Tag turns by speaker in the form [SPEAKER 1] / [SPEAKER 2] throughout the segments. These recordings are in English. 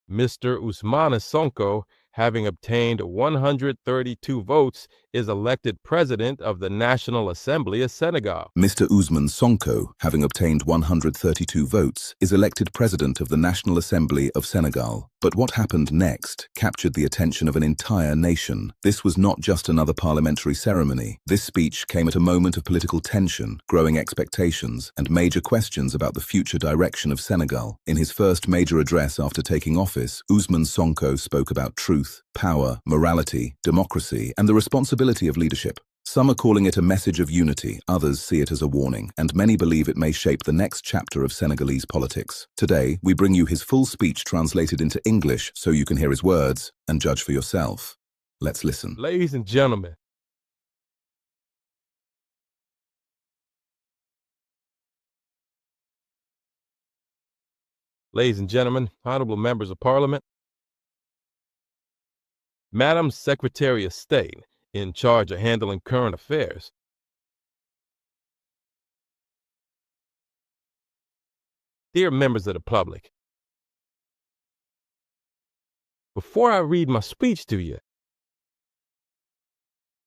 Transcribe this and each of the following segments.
[SPEAKER 1] Mr. Ousmane Sonko, having obtained 132 votes, is elected president of the National Assembly of Senegal.
[SPEAKER 2] Mr. Ousman Sonko, having obtained 132 votes, is elected president of the National Assembly of Senegal. But what happened next captured the attention of an entire nation. This was not just another parliamentary ceremony. This speech came at a moment of political tension, growing expectations, and major questions about the future direction of Senegal. In his first major address after taking office, Ousman Sonko spoke about truth, power, morality, democracy, and the responsibility of leadership. Some are calling it a message of unity, others see it as a warning, and many believe it may shape the next chapter of Senegalese politics. Today, we bring you his full speech translated into English so you can hear his words and judge for yourself. Let's listen.
[SPEAKER 1] Ladies and gentlemen, honorable members of Parliament, Madam Secretary of State in charge of handling current affairs, dear members of the public, before I read my speech to you,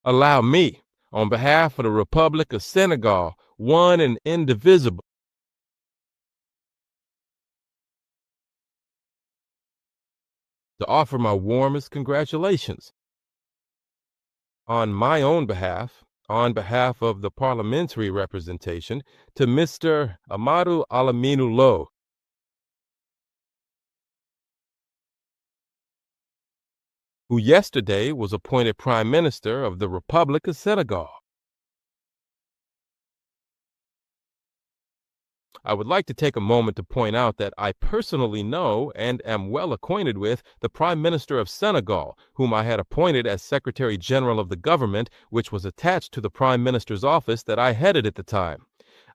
[SPEAKER 1] allow me, on behalf of the Republic of Senegal, one and indivisible, to offer my warmest congratulations on my own behalf, on behalf of the parliamentary representation, to Mr. Amadou Alaminu Lo, who yesterday was appointed Prime Minister of the Republic of Senegal. I would like to take a moment to point out that I personally know and am well acquainted with the Prime Minister of Senegal, whom I had appointed as Secretary General of the government, which was attached to the Prime Minister's office that I headed at the time.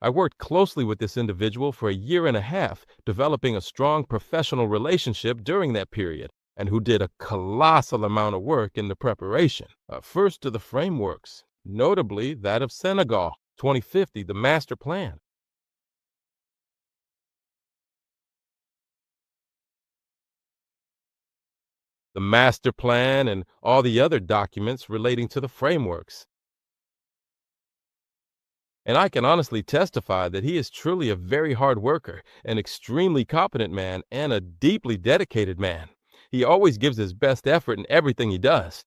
[SPEAKER 1] I worked closely with this individual for a year and a half, developing a strong professional relationship during that period, and who did a colossal amount of work in the preparation, first to the frameworks, notably that of Senegal 2050, the master plan. The master plan and all the other documents relating to the frameworks. And I can honestly testify that he is truly a very hard worker, an extremely competent man, and a deeply dedicated man. He always gives his best effort in everything he does.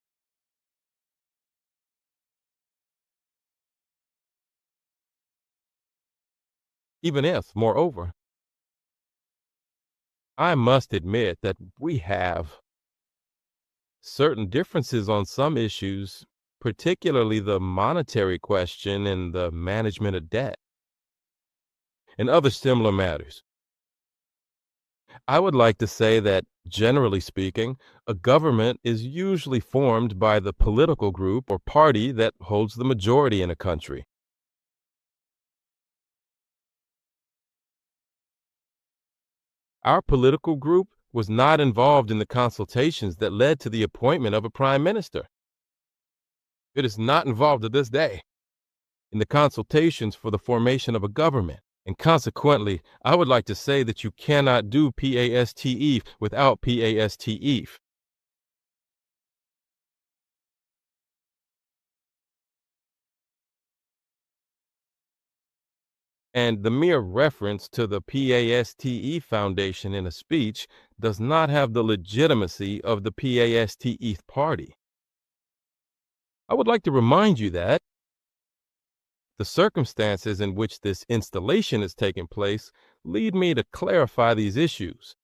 [SPEAKER 1] Even if, moreover, I must admit that we have certain differences on some issues, particularly the monetary question and the management of debt, and other similar matters. I would like to say that, generally speaking, a government is usually formed by the political group or party that holds the majority in a country. Our political group was not involved in the consultations that led to the appointment of a prime minister. It is not involved to this day in the consultations for the formation of a government. And consequently, I would like to say that you cannot do PASTE without PASTE. And the mere reference to the PASTE Foundation in a speech does not have the legitimacy of the PASTE party. I would like to remind you that the circumstances in which this installation is taking place lead me to clarify these issues.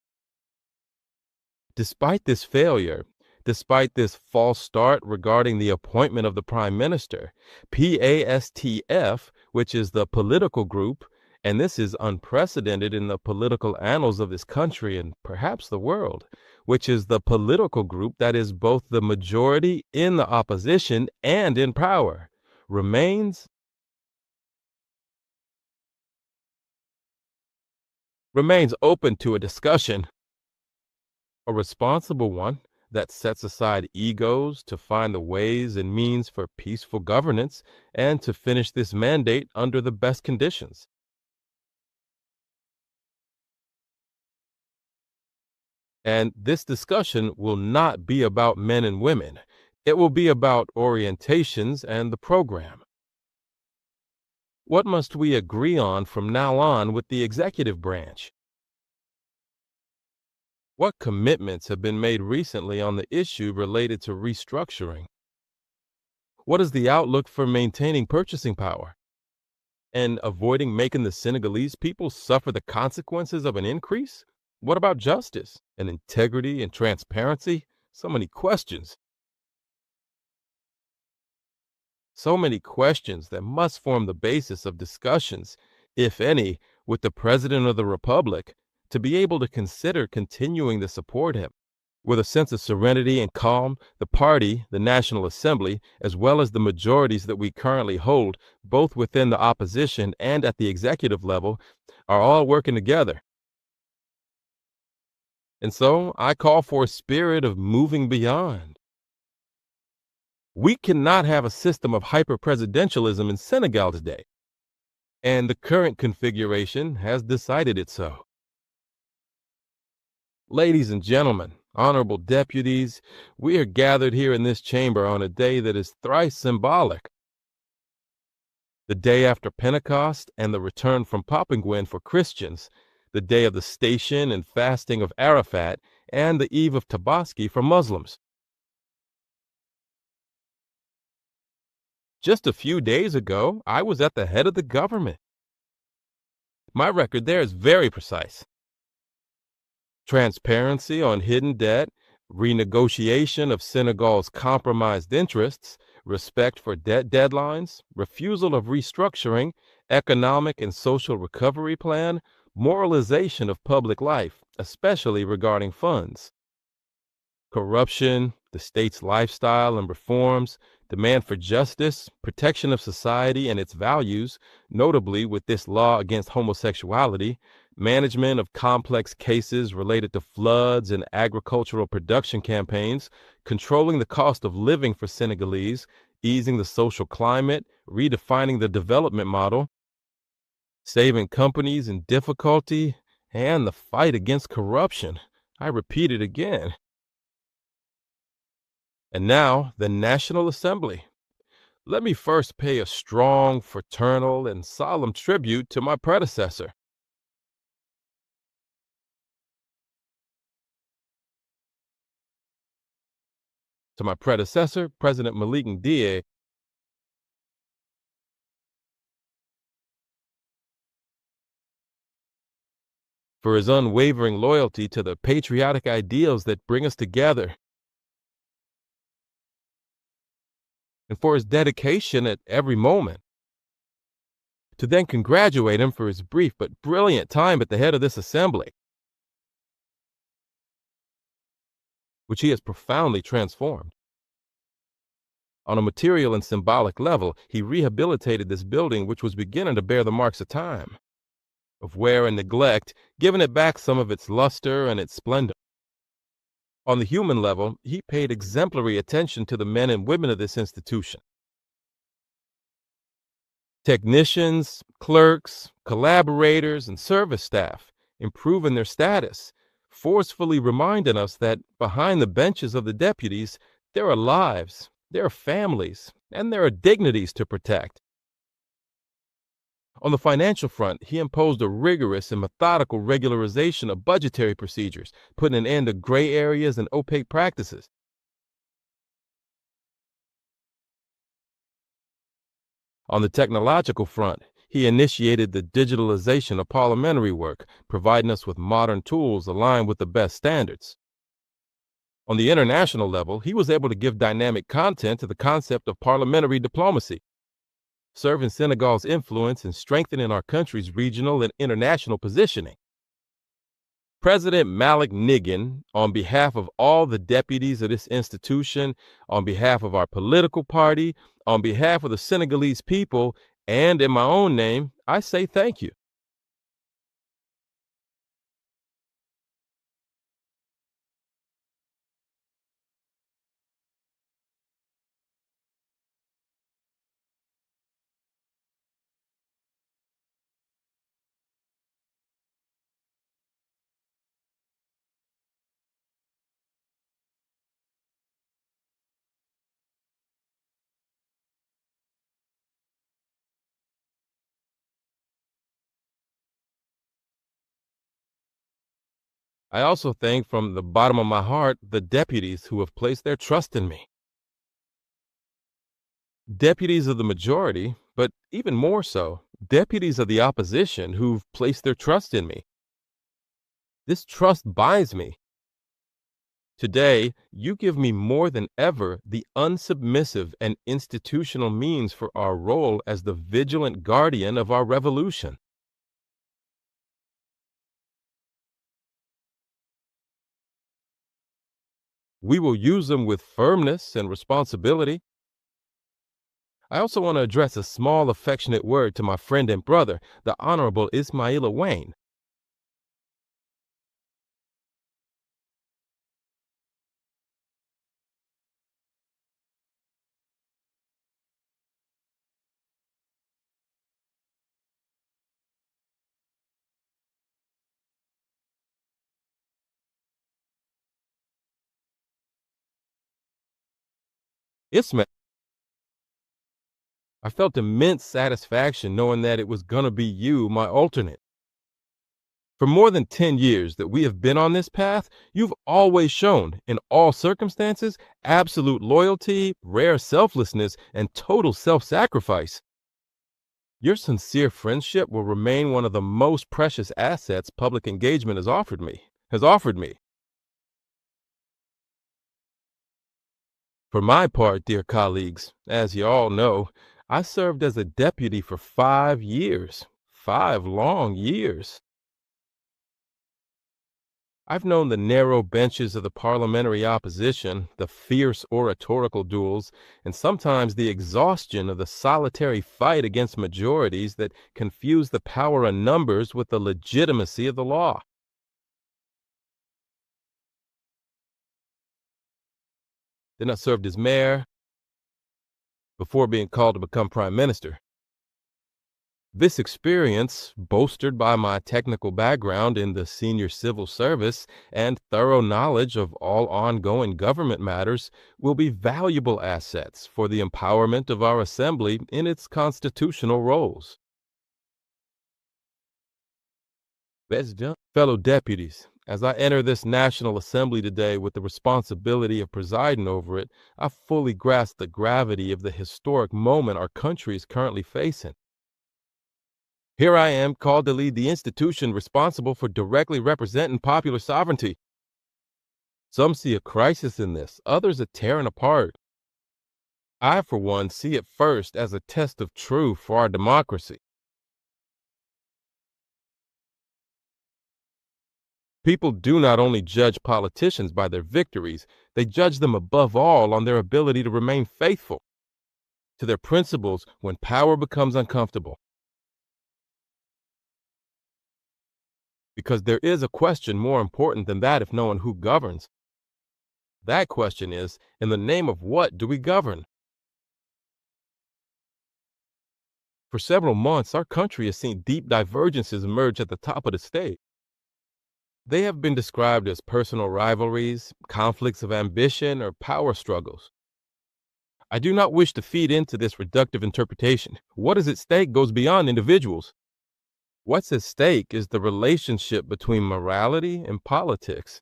[SPEAKER 1] Despite this failure, despite this false start regarding the appointment of the Prime Minister, PASTF, which is the political group, and this is unprecedented in the political annals of this country and perhaps the world, which is the political group that is both the majority in the opposition and in power, remains open to a discussion, a responsible one that sets aside egos to find the ways and means for peaceful governance and to finish this mandate under the best conditions. And this discussion will not be about men and women. It will be about orientations and the program. What must we agree on from now on with the executive branch? What commitments have been made recently on the issue related to restructuring? What is the outlook for maintaining purchasing power and avoiding making the Senegalese people suffer the consequences of an increase? What about justice and integrity and transparency? So many questions. So many questions that must form the basis of discussions, if any, with the President of the Republic to be able to consider continuing to support him. With a sense of serenity and calm, the party, the National Assembly, as well as the majorities that we currently hold, both within the opposition and at the executive level, are all working together. And so I call for a spirit of moving beyond. We cannot have a system of hyper-presidentialism in Senegal today, and the current configuration has decided it so. Ladies and gentlemen, honorable deputies, we are gathered here in this chamber on a day that is thrice symbolic. The day after Pentecost and the return from Papanguen for Christians, the day of the station and fasting of Arafat, and the eve of Tabaski for Muslims. Just a few days ago, I was at the head of the government. My record there is very precise. Transparency on hidden debt, renegotiation of Senegal's compromised interests, respect for debt deadlines, refusal of restructuring, economic and social recovery plan, moralization of public life, especially regarding funds. Corruption, the state's lifestyle and reforms, demand for justice, protection of society and its values, notably with this law against homosexuality, management of complex cases related to floods and agricultural production campaigns, controlling the cost of living for Senegalese, easing the social climate, redefining the development model, saving companies in difficulty, and the fight against corruption. I repeat it again. And now, the National Assembly. Let me first pay a strong, fraternal, and solemn tribute to my predecessor. President Malik Ndiaye, for his unwavering loyalty to the patriotic ideals that bring us together, and for his dedication at every moment. To then congratulate him for his brief but brilliant time at the head of this assembly, which he has profoundly transformed. On a material and symbolic level, he rehabilitated this building, which was beginning to bear the marks of time, of wear and neglect, giving it back some of its luster and its splendor. On the human level, he paid exemplary attention to the men and women of this institution. Technicians, clerks, collaborators, and service staff, improving their status, forcefully reminding us that behind the benches of the deputies, there are lives, there are families, and there are dignities to protect. On the financial front, he imposed a rigorous and methodical regularization of budgetary procedures, putting an end to gray areas and opaque practices. On the technological front, he initiated the digitalization of parliamentary work, providing us with modern tools aligned with the best standards. On the international level, he was able to give dynamic content to the concept of parliamentary diplomacy, serving Senegal's influence and strengthening our country's regional and international positioning. President Malik Nigan, on behalf of all the deputies of this institution, on behalf of our political party, on behalf of the Senegalese people, and in my own name, I say thank you. I also thank from the bottom of my heart the deputies who have placed their trust in me. Deputies of the majority, but even more so, deputies of the opposition who've placed their trust in me. This trust binds me. Today, you give me more than ever the unsubmissive and institutional means for our role as the vigilant guardian of our revolution. We will use them with firmness and responsibility. I also want to address a small affectionate word to my friend and brother, the Honorable Ismaila Wayne. Ismail, I felt immense satisfaction knowing that it was going to be you, my alternate. For more than 10 years that we have been on this path, you've always shown, in all circumstances, absolute loyalty, rare selflessness, and total self-sacrifice. Your sincere friendship will remain one of the most precious assets public engagement has offered me. For my part, dear colleagues, as you all know, I served as a deputy for 5 years. 5 long years. I've known the narrow benches of the parliamentary opposition, the fierce oratorical duels, and sometimes the exhaustion of the solitary fight against majorities that confuse the power of numbers with the legitimacy of the law. Then I served as mayor before being called to become prime minister. This experience, bolstered by my technical background in the senior civil service and thorough knowledge of all ongoing government matters, will be valuable assets for the empowerment of our assembly in its constitutional roles. Fellow deputies, as I enter this National Assembly today with the responsibility of presiding over it, I fully grasp the gravity of the historic moment our country is currently facing. Here I am, called to lead the institution responsible for directly representing popular sovereignty. Some see a crisis in this, others a tearing apart. I, for one, see it first as a test of truth for our democracy. People do not only judge politicians by their victories, they judge them above all on their ability to remain faithful to their principles when power becomes uncomfortable. Because there is a question more important than that of knowing who governs. That question is, in the name of what do we govern? For several months, our country has seen deep divergences emerge at the top of the state. They have been described as personal rivalries, conflicts of ambition, or power struggles. I do not wish to feed into this reductive interpretation. What is at stake goes beyond individuals. What's at stake is the relationship between morality and politics.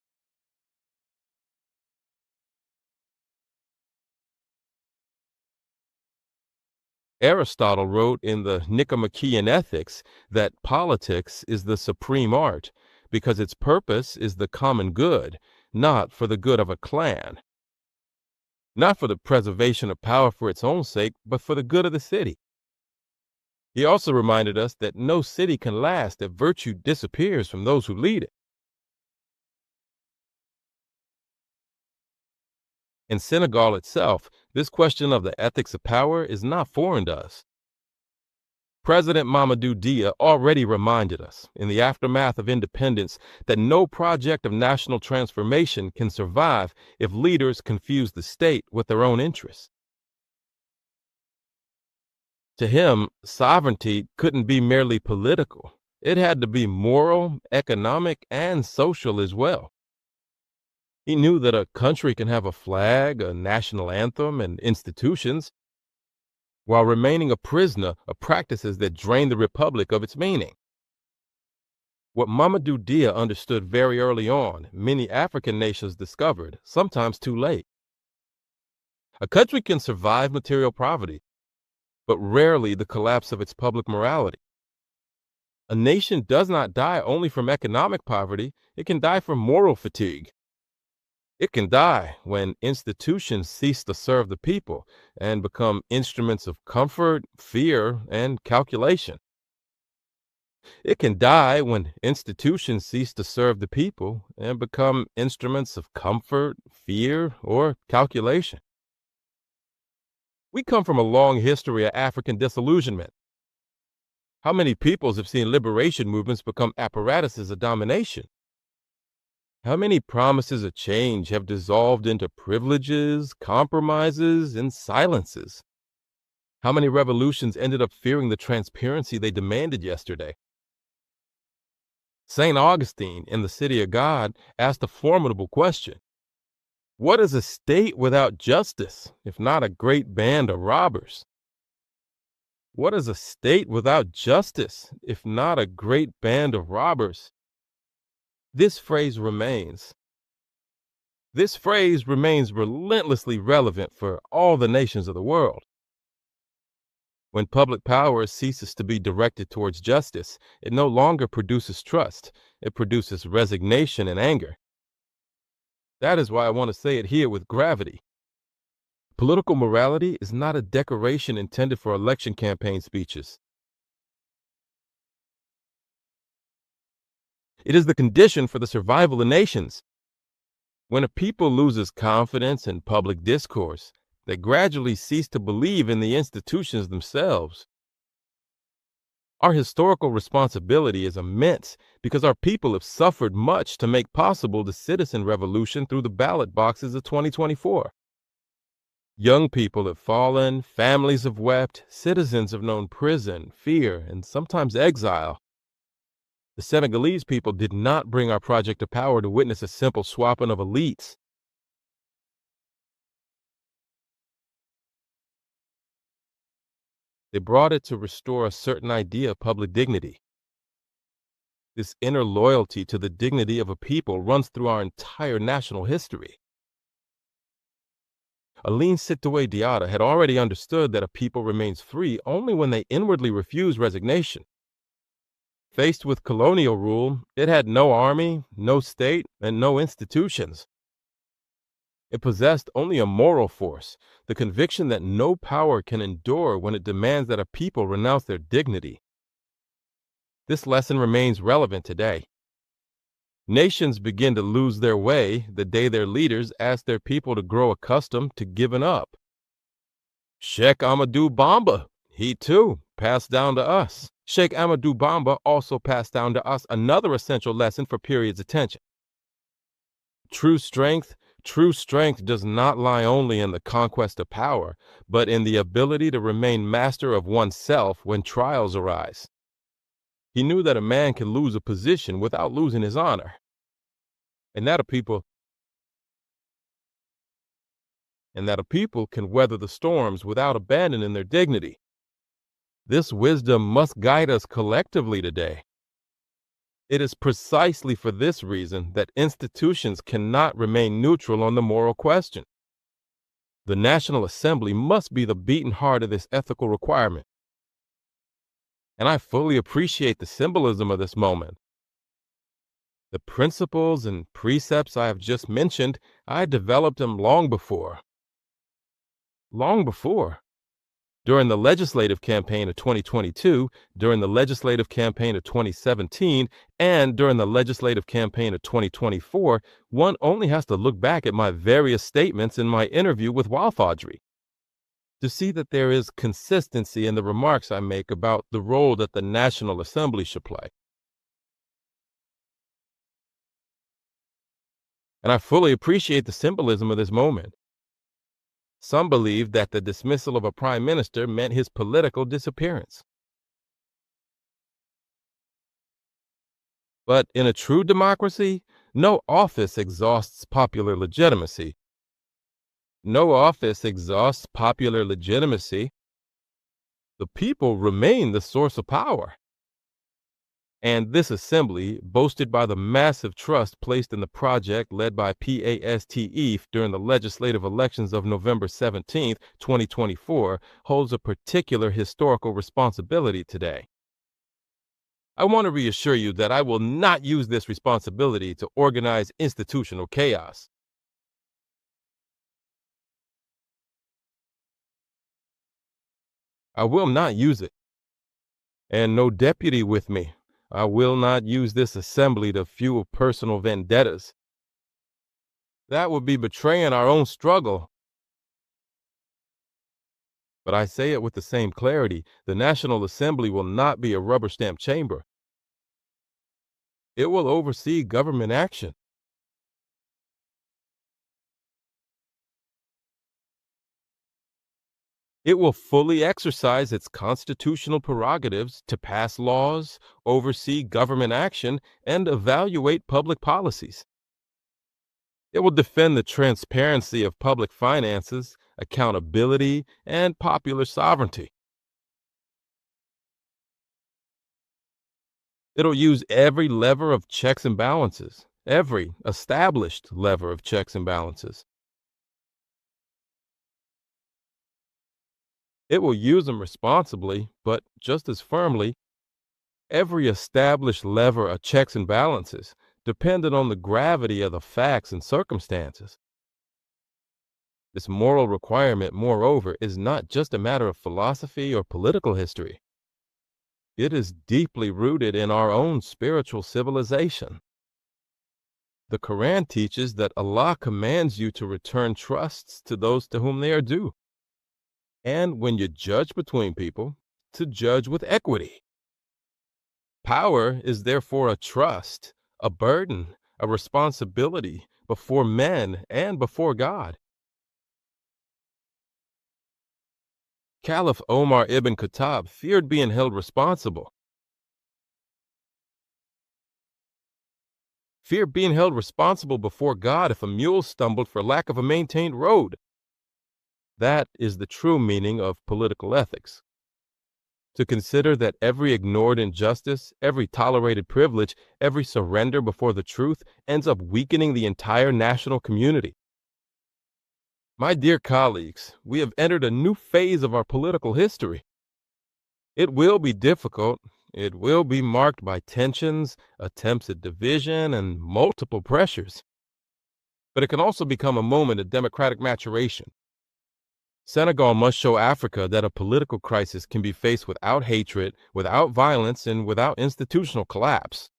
[SPEAKER 1] Aristotle wrote in the Nicomachean Ethics that politics is the supreme art because its purpose is the common good, not for the good of a clan, not for the preservation of power for its own sake, but for the good of the city. He also reminded us that no city can last if virtue disappears from those who lead it. In Senegal itself, this question of the ethics of power is not foreign to us. President Mamadou Dia already reminded us, in the aftermath of independence, that no project of national transformation can survive if leaders confuse the state with their own interests. To him, sovereignty couldn't be merely political. It had to be moral, economic, and social as well. He knew that a country can have a flag, a national anthem, and institutions, while remaining a prisoner of practices that drain the republic of its meaning. What Mamadou Dia understood very early on, many African nations discovered, sometimes too late. A country can survive material poverty, but rarely the collapse of its public morality. A nation does not die only from economic poverty, it can die from moral fatigue. It can die when institutions cease to serve the people and become instruments of comfort, fear, and calculation. It can die when institutions cease to serve the people and become instruments of comfort, fear, or calculation. We come from a long history of African disillusionment. How many peoples have seen liberation movements become apparatuses of domination? How many promises of change have dissolved into privileges, compromises, and silences? How many revolutions ended up fearing the transparency they demanded yesterday? St. Augustine, in the City of God, asked a formidable question. What is a state without justice, if not a great band of robbers? What is a state without justice, if not a great band of robbers? This phrase remains. This phrase remains relentlessly relevant for all the nations of the world. When public power ceases to be directed towards justice, it no longer produces trust. It produces resignation and anger. That is why I want to say it here with gravity. Political morality is not a decoration intended for election campaign speeches. It is the condition for the survival of nations. When a people loses confidence in public discourse, they gradually cease to believe in the institutions themselves. Our historical responsibility is immense because our people have suffered much to make possible the citizen revolution through the ballot boxes of 2024. Young people have fallen, families have wept, citizens have known prison, fear, and sometimes exile. The Senegalese people did not bring our project to power to witness a simple swapping of elites. They brought it to restore a certain idea of public dignity. This inner loyalty to the dignity of a people runs through our entire national history. Aline Sitoé Diatta had already understood that a people remains free only when they inwardly refuse resignation. Faced with colonial rule, it had no army, no state, and no institutions. It possessed only a moral force, the conviction that no power can endure when it demands that a people renounce their dignity. This lesson remains relevant today. Nations begin to lose their way the day their leaders ask their people to grow accustomed to giving up. Sheikh Amadou Bamba, he too passed down to us. Sheikh Amadou Bamba also passed down to us another essential lesson for period's attention. True strength does not lie only in the conquest of power, but in the ability to remain master of oneself when trials arise. He knew that a man can lose a position without losing his honor, and that a people can weather the storms without abandoning their dignity. This wisdom must guide us collectively today. It is precisely for this reason that institutions cannot remain neutral on the moral question. The National Assembly must be the beating heart of this ethical requirement. And I fully appreciate the symbolism of this moment. The principles and precepts I have just mentioned, I developed them long before. During the legislative campaign of 2022, during the legislative campaign of 2017, and during the legislative campaign of 2024, one only has to look back at my various statements in my interview with Walfadjri to see that there is consistency in the remarks I make about the role that the National Assembly should play. And I fully appreciate the symbolism of this moment. Some believe that the dismissal of a prime minister meant his political disappearance. But in a true democracy, no office exhausts popular legitimacy. The people remain the source of power. And this assembly, boasted by the massive trust placed in the project led by PASTE during the legislative elections of November 17, 2024, holds a particular historical responsibility today. I want to reassure you that I will not use this responsibility to organize institutional chaos. I will not use it. And no deputy with me. I will not use this assembly to fuel personal vendettas. That would be betraying our own struggle. But I say it with the same clarity. The National Assembly will not be a rubber stamp chamber. It will oversee government action. It will fully exercise its constitutional prerogatives to pass laws, oversee government action, and evaluate public policies. It will defend the transparency of public finances, accountability, and popular sovereignty. It'll use every lever of checks and balances, every established lever of checks and balances. It will use them responsibly, but just as firmly, every established lever of checks and balances, dependent on the gravity of the facts and circumstances. This moral requirement, moreover, is not just a matter of philosophy or political history. It is deeply rooted in our own spiritual civilization. The Quran teaches that Allah commands you to return trusts to those to whom they are due. And when you judge between people, to judge with equity. Power is therefore a trust, a burden, a responsibility before men and before God. Caliph Omar ibn Khattab feared being held responsible. Feared being held responsible before God if a mule stumbled for lack of a maintained road. That is the true meaning of political ethics. To consider that every ignored injustice, every tolerated privilege, every surrender before the truth ends up weakening the entire national community. My dear colleagues, we have entered a new phase of our political history. It will be difficult. It will be marked by tensions, attempts at division, and multiple pressures. But it can also become a moment of democratic maturation. Senegal must show Africa that a political crisis can be faced without hatred, without violence, and without institutional collapse.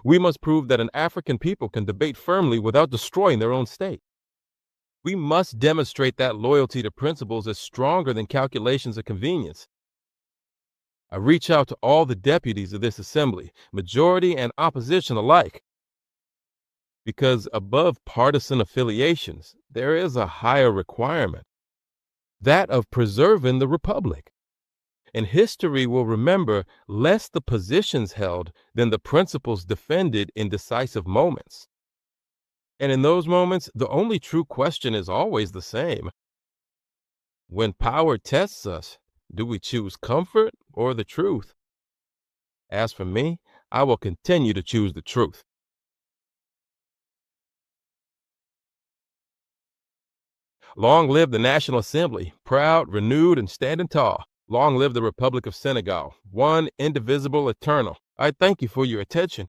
[SPEAKER 1] We must prove that an African people can debate firmly without destroying their own state. We must demonstrate that loyalty to principles is stronger than calculations of convenience. I reach out to all the deputies of this assembly, majority and opposition alike, because above partisan affiliations, there is a higher requirement. That of preserving the republic. And history will remember less the positions held than the principles defended in decisive moments. And in those moments, the only true question is always the same. When power tests us, do we choose comfort or the truth? As for me, I will continue to choose the truth. Long live the National Assembly, proud, renewed, and standing tall. Long live the Republic of Senegal, one indivisible, eternal. I thank you for your attention.